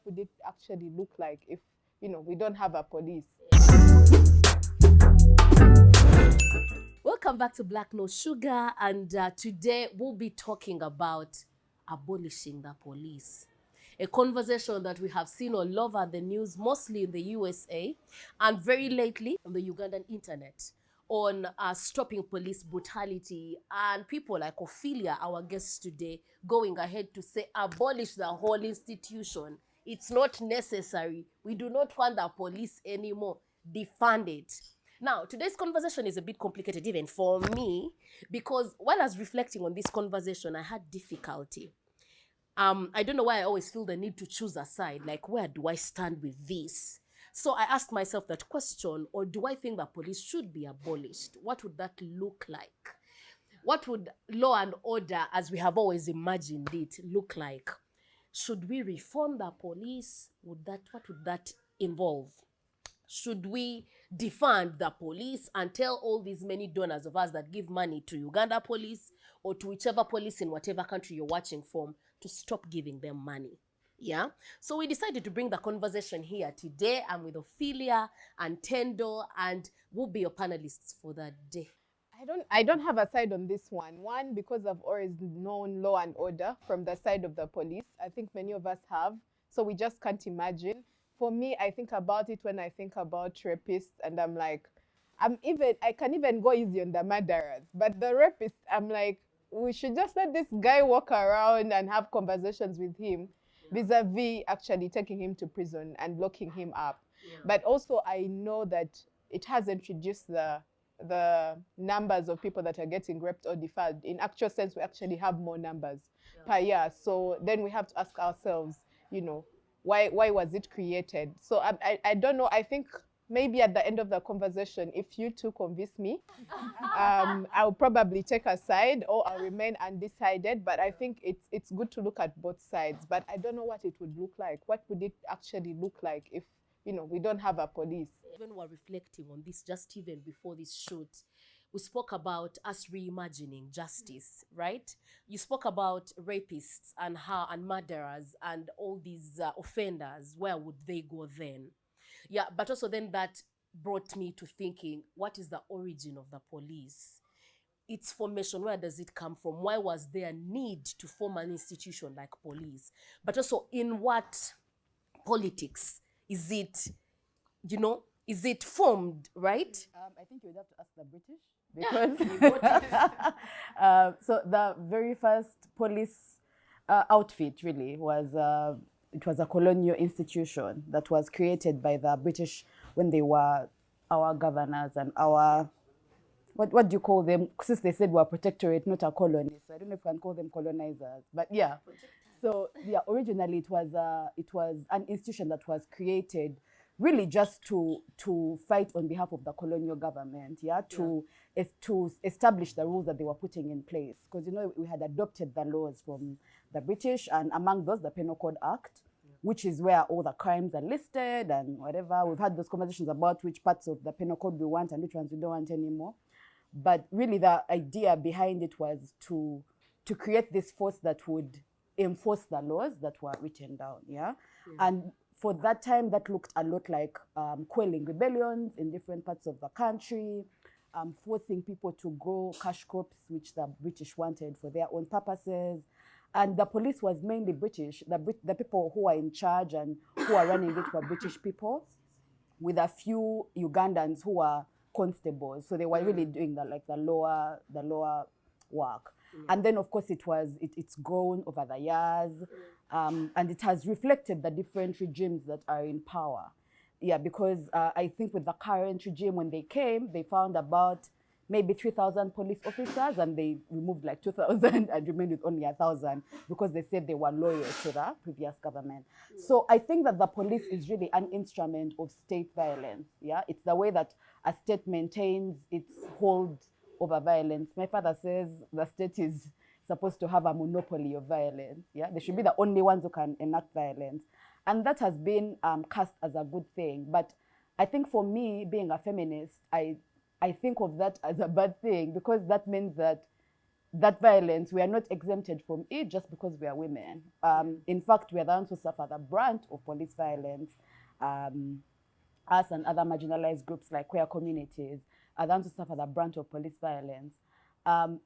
would it actually look like if, we don't have a police? Welcome back to Black No Sugar, and today we'll be talking about abolishing the police. A conversation that we have seen all over the news, mostly in the USA, and very lately on the Ugandan internet, on stopping police brutality, and people like Ophelia, our guest today, going ahead to say abolish the whole institution. It's not necessary. We do not want the police anymore. Defund it. Now, today's conversation is a bit complicated even for me, because while I was reflecting on this conversation, I had difficulty. I don't know why I always feel the need to choose a side, like where do I stand with this? So I asked myself that question, or do I think that police should be abolished? What would that look like? What would law and order, as we have always imagined it, look like? Should we reform the police? What would that involve? Should we defund the police and tell all these many donors of us that give money to Uganda police or to whichever police in whatever country you're watching from to stop giving them money? Yeah. So we decided to bring the conversation here today. I'm with Ophelia and Tendo, and we'll be your panelists for that day. I don't have a side on this one. One, because I've always known law and order from the side of the police. I think many of us have. So we just can't imagine. For me, I think about it when I think about rapists, and I'm like, I can even go easy on the murderers. But the rapists, I'm like, we should just let this guy walk around and have conversations with him, vis-a-vis actually taking him to prison and locking him up. Yeah. But also I know that it hasn't reduced the numbers of people that are getting raped or defiled. In actual sense, we actually have more numbers per year. So then we have to ask ourselves, why was it created? So I don't know. I think maybe at the end of the conversation, if you two convince me, I'll probably take a side or I'll remain undecided. But I think it's good to look at both sides. But I don't know what it would look like. What would it actually look like if, we don't have a police? When we're reflecting on this, just even before this shoot, we spoke about us reimagining justice, right? You spoke about rapists and murderers and all these offenders. Where would they go then? Yeah, but also then that brought me to thinking, what is the origin of the police? Its formation, where does it come from? Why was there a need to form an institution like police? But also, in what politics is it, is it formed, right? I think you would have to ask the British, because so the very first police outfit really was it was a colonial institution that was created by the British when they were our governors and our, what do you call them? Since they said we're a protectorate, not a colony, so I don't know if I can call them colonizers, but yeah. So yeah, originally it was an institution that was created really just to fight on behalf of the colonial government, to establish the rules that they were putting in place. Because, we had adopted the laws from the British, and among those, the Penal Code Act, which is where all the crimes are listed and whatever. We've had those conversations about which parts of the Penal Code we want and which ones we don't want anymore. But really the idea behind it was to create this force that would enforce the laws that were written down, And for that time, that looked a lot like quelling rebellions in different parts of the country, forcing people to grow cash crops, which the British wanted for their own purposes. And the police was mainly British. The people who were in charge and who were running it were British people, with a few Ugandans who were constables. So they were really doing the lower work. And then, of course, it's grown over the years, and it has reflected the different regimes that are in power. Yeah, because I think with the current regime, when they came, they found about maybe 3,000 police officers, and they removed like 2,000 and remained with only 1,000 because they said they were loyal to the previous government. So I think that the police is really an instrument of state violence. Yeah, it's the way that a state maintains its hold over violence. My father says the state is supposed to have a monopoly of violence. Yeah, they should be the only ones who can enact violence, and that has been cast as a good thing. But I think for me, being a feminist, I think of that as a bad thing, because that means that that violence, we are not exempted from it just because we are women. In fact, we are the ones who suffer the brunt of police violence. Us and other marginalized groups like queer communities are the ones who suffer the brunt of police violence.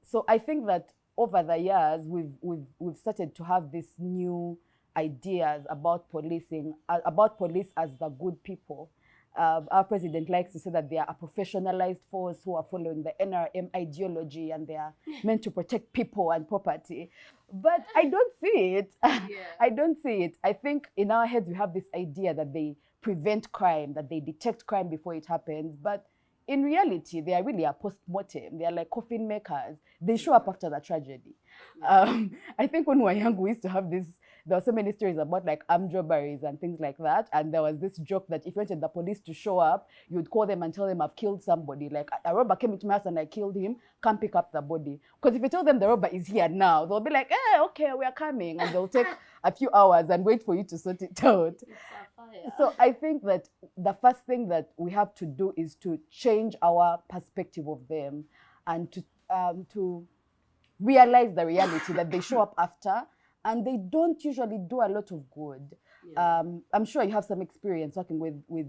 So I think that over the years, we've started to have these new ideas about policing, about police as the good people. Our president likes to say that they are a professionalized force who are following the NRM ideology and they are meant to protect people and property. But I don't see it. I don't see it. I think in our heads we have this idea that they prevent crime, that they detect crime before it happens. But in reality, they are really a post-mortem. They are like coffin makers. They show up after the tragedy. I think when we were young, we used to have this, there were so many stories about like armed robberies and things like that. And there was this joke that if you wanted the police to show up, you would call them and tell them, I've killed somebody. Like a robber came into my house and I killed him, come pick up the body. Because if you tell them the robber is here now, they'll be like, okay, we are coming. And they'll take a few hours and wait for you to sort it out. So I think that the first thing that we have to do is to change our perspective of them and to realize the reality that they show up after and they don't usually do a lot of good. I'm sure you have some experience working with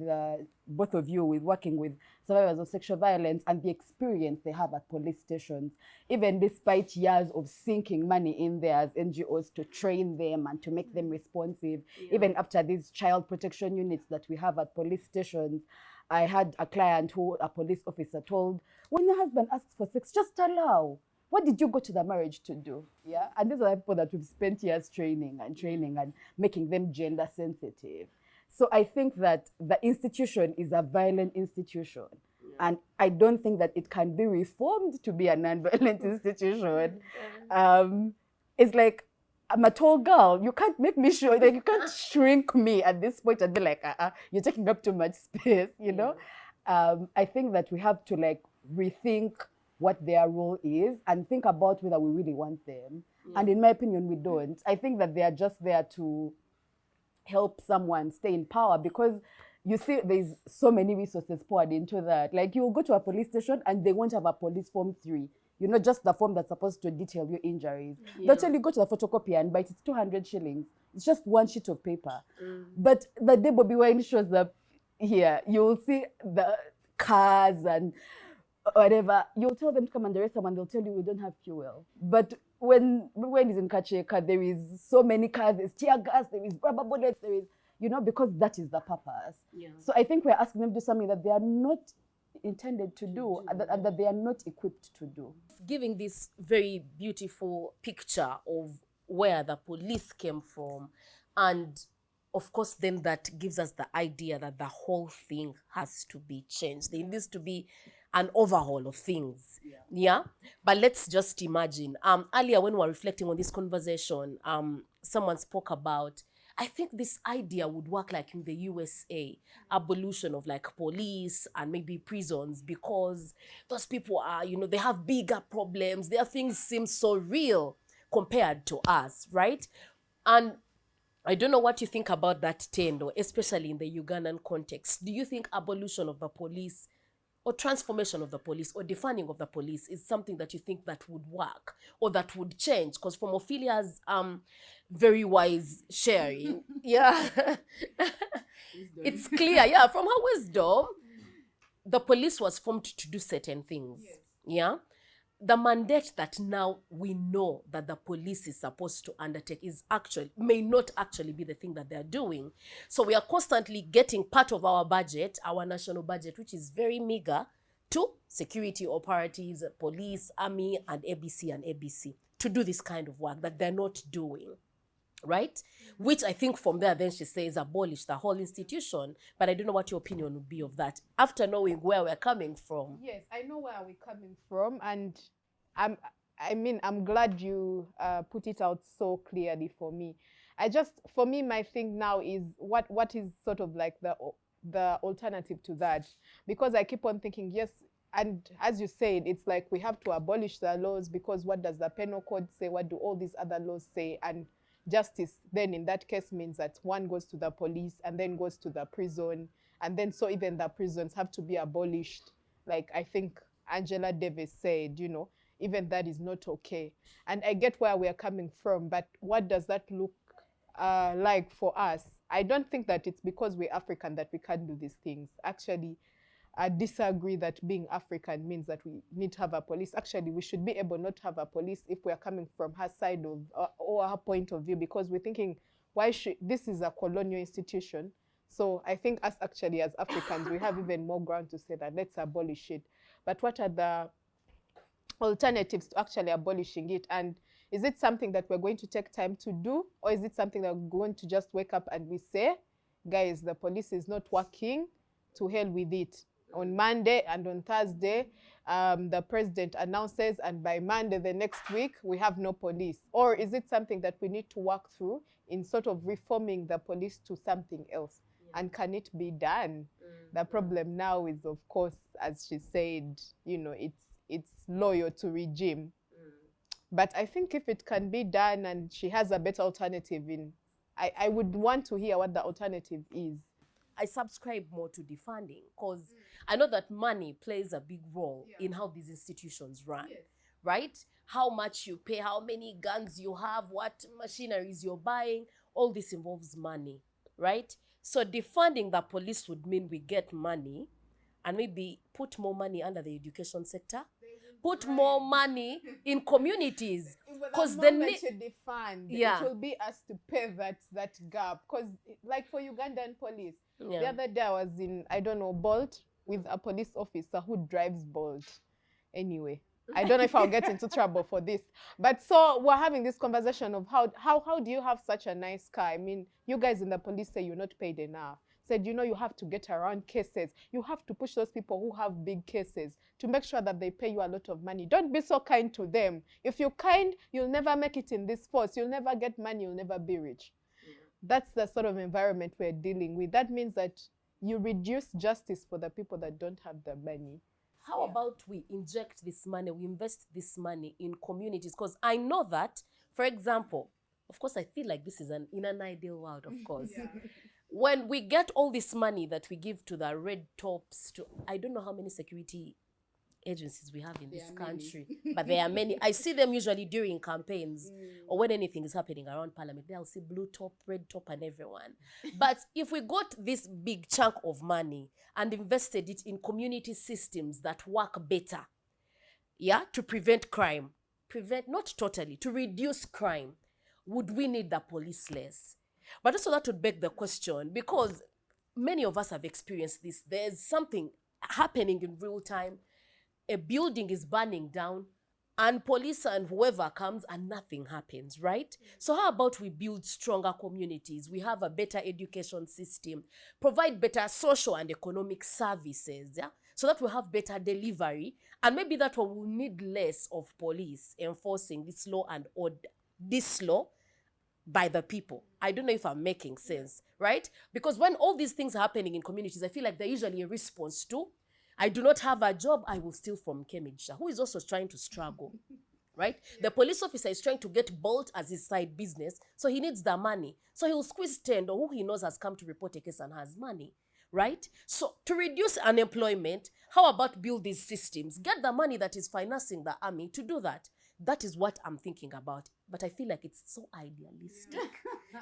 both of you, with working with survivors of sexual violence and the experience they have at police stations, even despite years of sinking money in there as NGOs to train them and to make them responsive. Even after these child protection units that we have at police stations, I had a client who a police officer told, when your husband asks for sex, just allow. What did you go to the marriage to do? Yeah, and these are people that we've spent years training and making them gender sensitive. So I think that the institution is a violent institution. And I don't think that it can be reformed to be a non-violent institution. It's like, I'm a tall girl. You can't make me sure, like you can't shrink me at this point and be like, you're taking up too much space, you know? I think that we have to like rethink what their role is and think about whether we really want them. And in my opinion, we don't. I think that they are just there to help someone stay in power because you see there's so many resources poured into that. Like you'll go to a police station and they won't have a police form 3. You know, just the form that's supposed to detail your injuries. They'll tell you go to the photocopy and buy it. It's 200 shillings. It's just one sheet of paper. But the day Bobby Wine shows up here, you'll see the cars and whatever. You'll tell them to come and arrest someone, they'll tell you we don't have fuel. But when he's in Kacheka, there is so many cars, there's tear gas, there is rubber bullets, there is, you know, because that is the purpose. So I think we're asking them to do something that they are not intended to do and that they are not equipped to do. Giving this very beautiful picture of where the police came from, and of course then that gives us the idea that the whole thing has to be changed. There needs to be an overhaul of things. But let's just imagine, earlier when we were reflecting on this conversation, someone spoke about, I think this idea would work like in the USA, abolition of like police and maybe prisons, because those people are, you know, they have bigger problems, their things seem so real compared to us, right? And I don't know what you think about that Tendo, especially in the Ugandan context. Do you think abolition of the police or transformation of the police or defunding of the police is something that you think that would work or that would change? Because from Ophelia's very wise sharing, it's clear, from her wisdom, the police was formed to do certain things. The mandate that now we know that the police is supposed to undertake may not actually be the thing that they're doing. So we are constantly getting part of our budget, our national budget, which is very meager, to security operatives, police, army, and ABC, to do this kind of work that they're not doing. Right? Which I think from there, then she says, abolish the whole institution. But I don't know what your opinion would be of that after knowing where we're coming from. Yes, I know where we're coming from. And I'm glad you put it out so clearly for me. For me, my thing now is what is sort of like the alternative to that? Because I keep on thinking, yes, and as you said, it's like we have to abolish the laws because what does the penal code say? What do all these other laws say? And justice then in that case means that one goes to the police and then goes to the prison, and then so even the prisons have to be abolished. Like I think Angela Davis said, you know, even that is not okay. And I get where we are coming from, but what does that look like for us? I don't think that it's because we're African that we can't do these things. Actually, I disagree that being African means that we need to have a police. Actually, we should be able not to have a police if we are coming from her side of or her point of view, because we're thinking, why should this is a colonial institution? So I think us actually as Africans, we have even more ground to say that let's abolish it. But what are the alternatives to actually abolishing it? And is it something that we're going to take time to do? Or is it something that we're going to just wake up and we say, guys, the police is not working, to hell with it. On Monday and on Thursday, the president announces, and by Monday the next week, we have no police? Or is it something that we need to work through in sort of reforming the police to something else? And can it be done? The problem now is, of course, as she said, you know, it's loyal to regime. But I think if it can be done and she has a better alternative, I would want to hear what the alternative is. I subscribe more to defunding because I know that money plays a big role in how these institutions run, right? How much you pay, how many guns you have, what machineries you're buying, all this involves money, right? So defunding the police would mean we get money and maybe put more money under the education sector, put more money in communities. Because the moment you defund, it will be us to pay that gap. Because like for Ugandan police, the other day I was in, I don't know, Bolt with a police officer who drives Bolt. Anyway, I don't know if I'll get into trouble for this. But so we're having this conversation of how do you have such a nice car? I mean, you guys in the police say you're not paid enough. Said, you know, you have to get around cases. You have to push those people who have big cases to make sure that they pay you a lot of money. Don't be so kind to them. If you're kind, you'll never make it in this force. You'll never get money. You'll never be rich. That's the sort of environment we're dealing with. That means that you reduce justice for the people that don't have the money. How about we inject this money, we invest this money in communities? Because I know that, for example, of course, I feel like this is in an ideal world, of course. When we get all this money that we give to the red tops, to I don't know how many security agencies we have in this country, but there are many. I see them usually during campaigns or when anything is happening around parliament. They'll see blue top, red top, and everyone. But if we got this big chunk of money and invested it in community systems that work better, to prevent crime, not totally, to reduce crime, would we need the police less? But also that would beg the question, because many of us have experienced this. There's something happening in real time. A building is burning down and police and whoever comes and nothing happens, right? So how about we build stronger communities? We have a better education system, provide better social and economic services, so that we have better delivery. And maybe that one will need less of police enforcing this law and order, this law by the people. I don't know if I'm making sense, right? Because when all these things are happening in communities, I feel like they're usually a response to, I do not have a job, I will steal from Kemijsha, who is also trying to struggle, right? The police officer is trying to get Bolt as his side business, so he needs the money. So he will squeeze 10 or who he knows has come to report a case and has money, right? So to reduce unemployment, how about build these systems? Get the money that is financing the army to do that. That is what I'm thinking about. But I feel like it's so idealistic,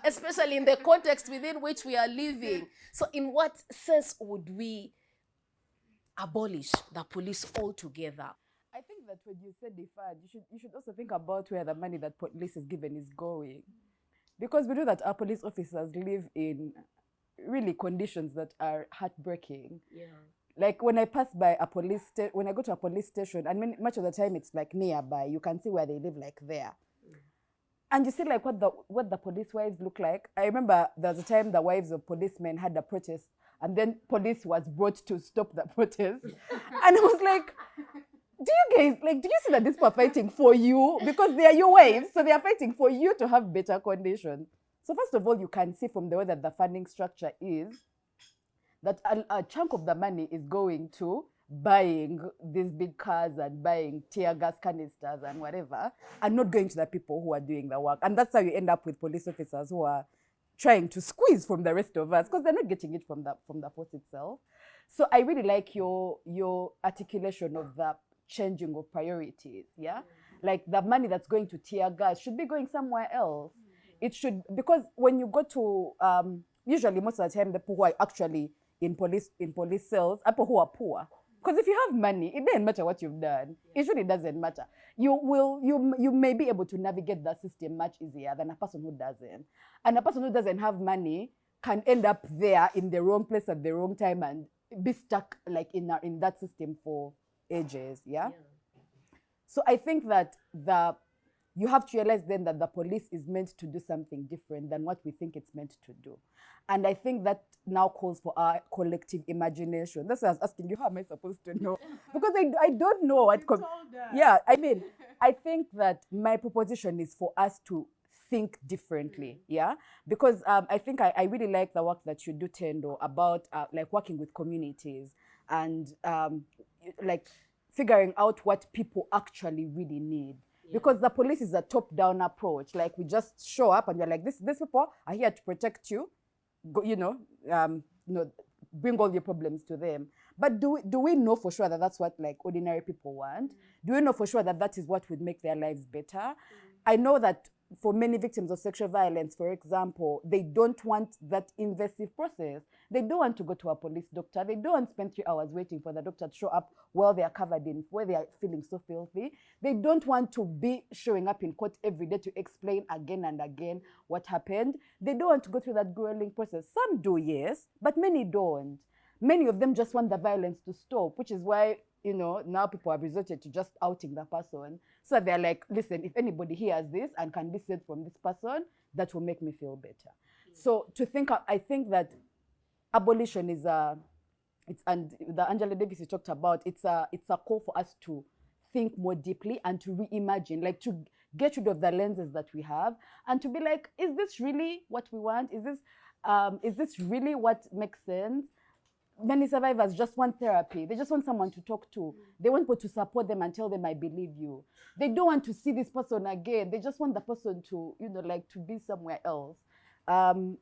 especially in the context within which we are living. So in what sense would we abolish the police altogether? I think that when you say defund, you should also think about where the money that police is given is going. Because we know that our police officers live in really conditions that are heartbreaking. Like when I pass by a when I go to a police station, and much of the time it's like nearby, you can see where they live, like there. And you see like what the police wives look like. I remember there was a time the wives of policemen had a protest, and then police was brought to stop the protest. And I was like, do you see that these people are fighting for you? Because they are your wives, so they are fighting for you to have better conditions. So first of all, you can see from the way that the funding structure is, that a chunk of the money is going to buying these big cars and buying tear gas canisters and whatever, and not going to the people who are doing the work. And that's how you end up with police officers who are trying to squeeze from the rest of us because they're not getting it from the force itself. So I really like your articulation of the changing of priorities. Yeah, like the money that's going to tear gas should be going somewhere else. It should, because when you go to usually most of the time the people who are actually in police cells are people who are poor. Because if you have money, it doesn't matter what you've done. It really doesn't matter. You may be able to navigate the system much easier than a person who doesn't. And a person who doesn't have money can end up there in the wrong place at the wrong time and be stuck like in that system for ages. Yeah. So I think that you have to realize then that the police is meant to do something different than what we think it's meant to do. And I think that now calls for our collective imagination. That's why I was asking you, how am I supposed to know? Because I don't know what... Yeah, I mean, I think that my proposition is for us to think differently, yeah? Because I think I really like the work that you do, Tendo, about like working with communities and like figuring out what people actually really need. Because the police is a top-down approach. Like we just show up and we're like, these people are here to protect you. Go, bring all your problems to them. But do we know for sure that that's what like ordinary people want? Do we know for sure that that is what would make their lives better? I know that for many victims of sexual violence, for example, they don't want that invasive process. They don't want to go to a police doctor. They don't want to spend 3 hours waiting for the doctor to show up while they are covered in, where they are feeling so filthy. They don't want to be showing up in court every day to explain again and again what happened. They don't want to go through that grueling process. Some do, yes, but many don't. Many of them just want the violence to stop, which is why, now people have resorted to just outing the person. So they're like, listen, if anybody hears this and can be saved from this person, that will make me feel better. So I think that abolition is and the Angela Davis you talked about, it's a call for us to think more deeply and to reimagine, like to get rid of the lenses that we have and to be like, is this really what we want? Is this really what makes sense? Many survivors just want therapy. They just want someone to talk to. They want people to support them and tell them, I believe you. They don't want to see this person again. They just want the person to, like to be somewhere else. And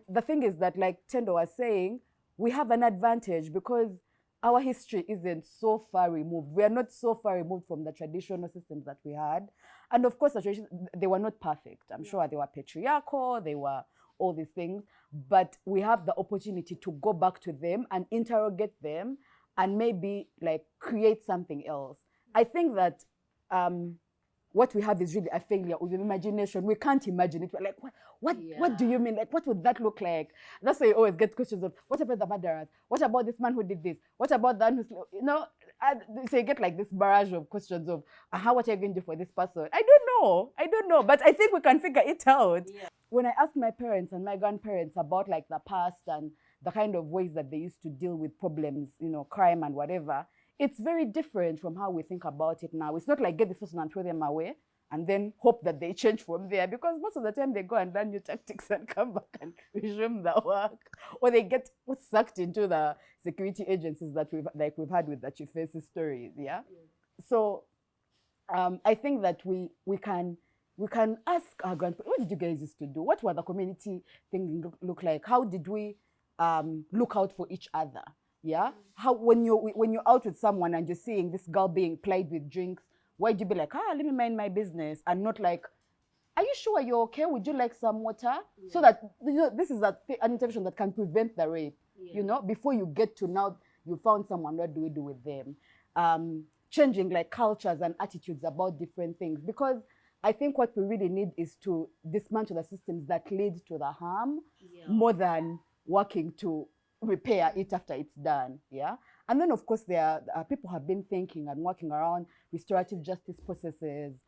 the thing is that, like Tendo was saying, we have an advantage because our history isn't so far removed. We are not so far removed from the traditional systems that we had. And of course, they were not perfect. I'm sure they were patriarchal, they were all these things, but we have the opportunity to go back to them and interrogate them and maybe like create something else. I think that what we have is really a failure of imagination. We can't imagine it. We're like, what do you mean? Like, what would that look like? That's why you always get questions of, what about the murderers? What about this man who did this? What about that? So you get like this barrage of questions of, what are you going to do for this person? I don't know, but I think we can figure it out. Yeah. When I asked my parents and my grandparents about like the past and the kind of ways that they used to deal with problems, crime and whatever, it's very different from how we think about it now. It's not like get this person and throw them away and then hope that they change from there, because most of the time they go and learn new tactics and come back and resume the work, or they get sucked into the security agencies that we've had with the Chifesi stories. Yeah. So I think that we can ask our grandparents, what did you guys used to do? What were the community things look like? How did we look out for each other? Yeah. How when you're out with someone and you're seeing this girl being plied with drinks, why'd you be like, let me mind my business, and not like, are you sure you're okay? Would you like some water? Yeah. So that this is an intervention that can prevent the rape. Yeah. Before you get to now you found someone, what do we do with them? Changing like cultures and attitudes about different things, because I think what we really need is to dismantle the systems that lead to the harm, more than working to repair it after it's done. Yeah. And then of course there are people have been thinking and working around restorative justice processes,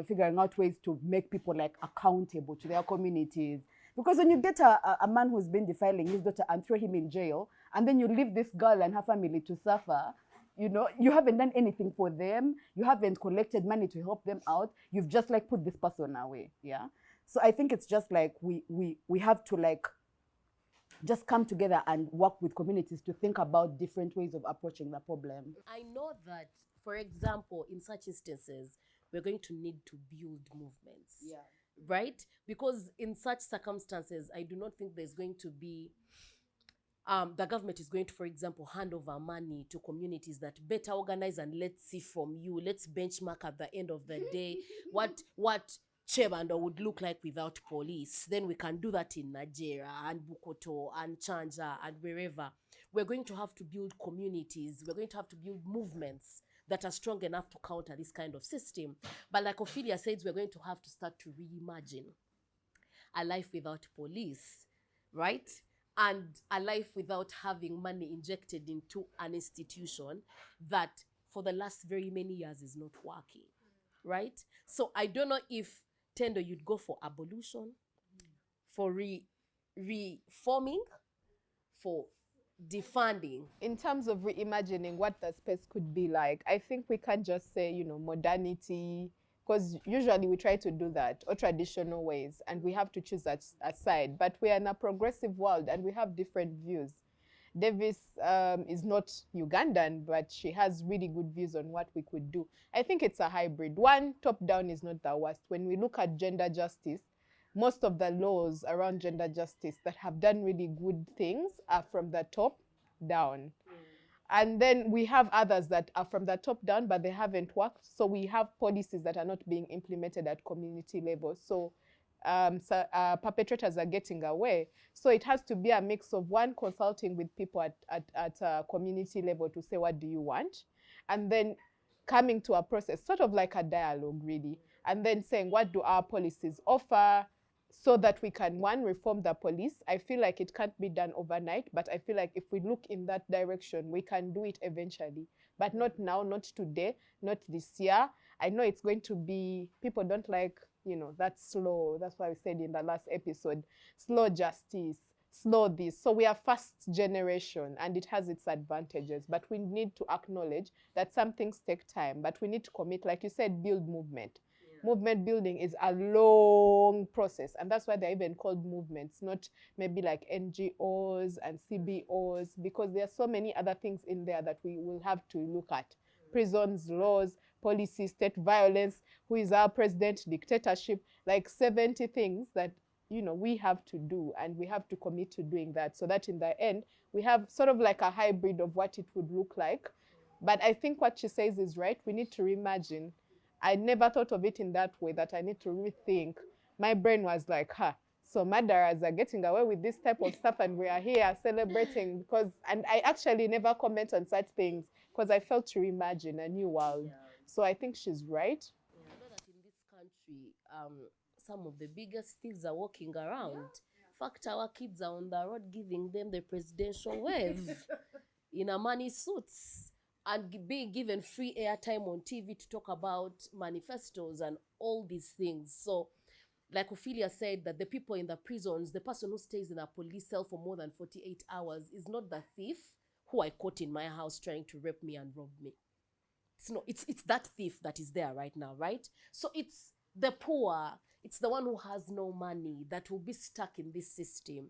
figuring out ways to make people like accountable to their communities. Because when you get a man who's been defiling his daughter and throw him in jail, and then you leave this girl and her family to suffer, you haven't done anything for them. You haven't collected money to help them out. You've just like put this person away. Yeah. So I think it's just like we have to like just come together and work with communities to think about different ways of approaching the problem. I know that, for example, in such instances, we're going to need to build movements. Yeah. Right? Because in such circumstances, I do not think there's going to be the government is going to, for example, hand over money to communities that better organize, and let's see from you, let's benchmark at the end of the day what Chebando would look like without police. Then we can do that in Nigeria and Bukoto and Chanja and wherever. We're going to have to build communities. We're going to have to build movements that are strong enough to counter this kind of system. But like Ophelia says, we're going to have to start to reimagine a life without police, right? And a life without having money injected into an institution that for the last very many years is not working, right? So I don't know if, Tendo, you'd go for abolition, for reforming, for defunding. In terms of reimagining what the space could be like, I think we can't just say, you know, modernity, because usually we try to do that, or traditional ways, and we have to choose that aside. But we are in a progressive world and we have different views. Davis is not Ugandan, but she has really good views on what we could do. I think it's a hybrid. One, top-down is not the worst. When we look at gender justice, most of the laws around gender justice that have done really good things are from the top down. And then we have others that are from the top down, but they haven't worked. So we have policies that are not being implemented at community level. So perpetrators are getting away. So it has to be a mix of, one, consulting with people at community level to say, what do you want? And then coming to a process, sort of like a dialogue, really. And then saying, what do our policies offer? So that we can, one, reform the police. I feel like it can't be done overnight, but I feel like if we look in that direction, we can do it eventually. But not now, not today, not this year. I know it's going to be, people don't like, you know, that's slow. That's why we said in the last episode, slow justice, slow this. So we are first generation and it has its advantages, but we need to acknowledge that some things take time, but we need to commit, like you said, build movement. Movement building is a long process, and that's why they're even called movements, not maybe like NGOs and CBOs, because there are so many other things in there that we will have to look at. Prisons, laws, policy, state violence, who is our president, dictatorship, like 70 things that, you know, we have to do, and we have to commit to doing that, so that in the end, we have sort of like a hybrid of what it would look like. But I think what she says is right. We need to reimagine. I never thought of it in that way, that I need to rethink. My brain was like, so murderers are getting away with this type of stuff and we are here celebrating, because, and I actually never comment on such things because I felt to reimagine a new world. Yeah. So I think she's right. Yeah. I know that in this country, some of the biggest thieves are walking around. Yeah. In fact, our kids are on the road giving them the presidential wave in Armani suits, and being given free airtime on TV to talk about manifestos and all these things. So, like Ophelia said, that the people in the prisons, the person who stays in a police cell for more than 48 hours is not the thief who I caught in my house trying to rape me and rob me. It's that thief that is there right now, right? So it's the poor, it's the one who has no money that will be stuck in this system.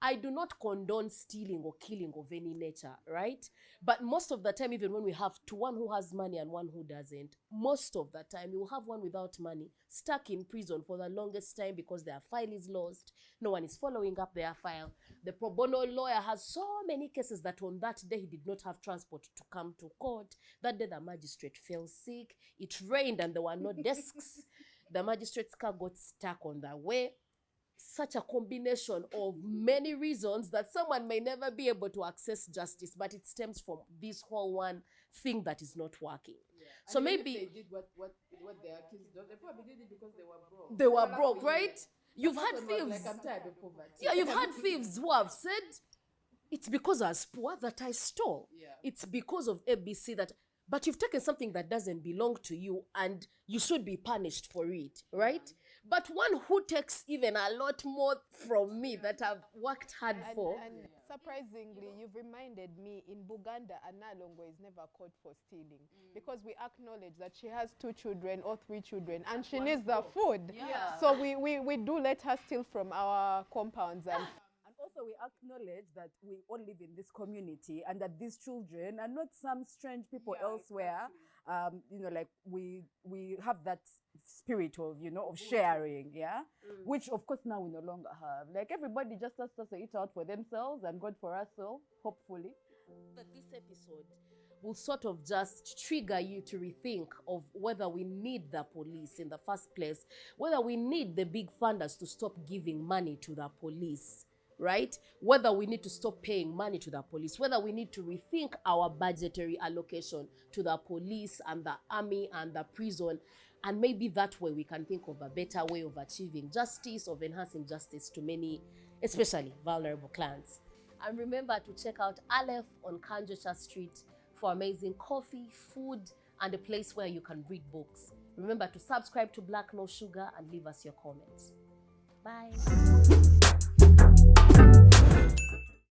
I do not condone stealing or killing of any nature, right? But most of the time, even when we have one who has money and one who doesn't, most of the time you will have one without money stuck in prison for the longest time because their file is lost. No one is following up their file. The pro bono lawyer has so many cases that on that day he did not have transport to come to court. That day the magistrate fell sick. It rained and there were no desks. The magistrate's car got stuck on the way. Such a combination of many reasons that someone may never be able to access justice, but it stems from this whole one thing that is not working. Yeah. So maybe if they did what they accused of, they probably did it because they were broke. They were broke, right? You've had thieves. Like, I'm tired of poverty. Yeah, you've had thieves who have said it's because I was poor that I stole. Yeah. It's because of ABC that. But you've taken something that doesn't belong to you and you should be punished for it, right? Yeah. But one who takes even a lot more from me that I've worked hard for. And surprisingly, you've reminded me, in Buganda, Anna Longo is never caught for stealing because we acknowledge that she has 2 children or 3 children and she needs the food. Yeah. So we do let her steal from our compounds. And also we acknowledge that we all live in this community and that these children are not some strange people elsewhere. Exactly. Like we have that spirit of, of sharing, which of course now we no longer have. Like everybody just has to eat out for themselves and God for us, so hopefully. That this episode will sort of just trigger you to rethink of whether we need the police in the first place, whether we need the big funders to stop giving money to the police, right? Whether we need to stop paying money to the police, whether we need to rethink our budgetary allocation to the police and the army and the prison. And maybe that way we can think of a better way of achieving justice, of enhancing justice to many, especially vulnerable clients. And remember to check out Aleph on Kanjocha Street for amazing coffee, food, and a place where you can read books. Remember to subscribe to Black No Sugar and leave us your comments. Bye.